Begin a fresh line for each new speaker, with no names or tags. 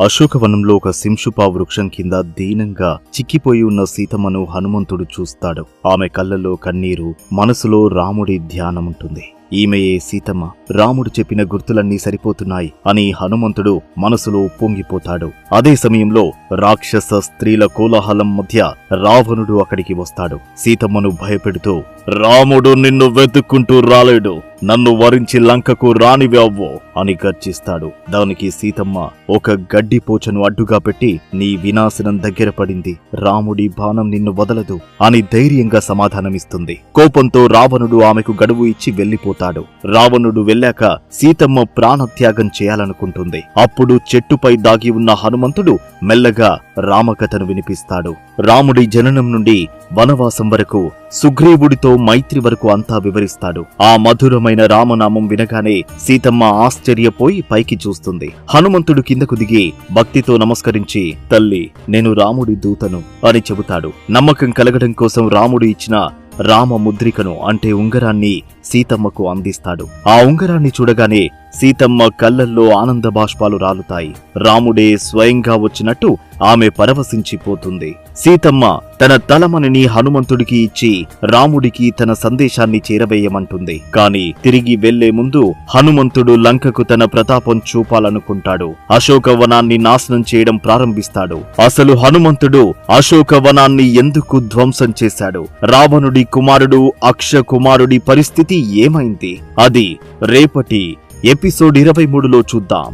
అశోకవనంలో ఒక సింషుపా వృక్షం కింద దీనంగా చిక్కిపోయి ఉన్న సీతమ్మను హనుమంతుడు చూస్తాడు. ఆమె కళ్ళలో కన్నీరు, మనసులో రాముడి ధ్యానముంటుంది. ఈమెయే సీతమ్మ. రాముడు చెప్పిన గుర్తులన్నీ సరిపోతున్నాయి అని హనుమంతుడు మనసులో పొంగిపోతాడు. అదే సమయంలో రాక్షస స్త్రీల కోలాహలం మధ్య రావణుడు అక్కడికి వస్తాడు. సీతమ్మను భయపెడుతూ, రాముడు నిన్ను వెతుక్కుంటూ రాలేడు, నన్ను వరించి లంకకు రానివ్వవు అని గర్జిస్తాడు. దానికి సీతమ్మ ఒక గడ్డి పోచను అడ్డుగా పెట్టి, నీ వినాశనం దగ్గర పడింది, రాముడి బాణం నిన్ను వదలదు అని ధైర్యంగా సమాధానమిస్తుంది. కోపంతో రావణుడు ఆమెకు గడువు ఇచ్చి వెళ్లిపోతాడు. రావణుడు వెళ్ళాక సీతమ్మ ప్రాణత్యాగం చేయాలనుకుంటుంది. అప్పుడు చెట్టుపై దాగి ఉన్న హనుమంతుడు మెల్లగా రామకథను వినిపిస్తాడు. రాముడి జననం నుండి వనవాసం వరకు, సుగ్రీవుడితో మైత్రి వరకు అంతా వివరిస్తాడు. ఆ మధురమైన రామనామం వినగానే సీతమ్మ ఆశ్చర్యపోయి పైకి చూస్తుంది. హనుమంతుడు కిందకు దిగి భక్తితో నమస్కరించి, తల్లి, నేను రాముడి దూతను అని చెబుతాడు. నమ్మకం కలగడం కోసం రాముడు ఇచ్చిన రామ ముద్రికను అంటే ఉంగరాన్ని సీతమ్మకు అందిస్తాడు. ఆ ఉంగరాన్ని చూడగానే సీతమ్మ కళ్ళల్లో ఆనంద బాష్పాలు రాలుతాయి. రాముడే స్వయంగా వచ్చినట్టు ఆమె పరవశించిపోతుంది. సీతమ్మ తన తలమణిని హనుమంతుడికి ఇచ్చి రాముడికి తన సందేశాన్ని చేరవేయమంటుంది. కాని తిరిగి వెళ్లే ముందు హనుమంతుడు లంకకు తన ప్రతాపం చూపాలనుకుంటాడు. అశోకవనాన్ని నాశనం చేయడం ప్రారంభిస్తాడు. అసలు హనుమంతుడు అశోకవనాన్ని ఎందుకు ధ్వంసం చేశాడు? రావణుడి కుమారుడు అక్ష కుమారుడి పరిస్థితి ఏమైంది? అది రేపటి ఎపిసోడ్ 23లో చూద్దాం.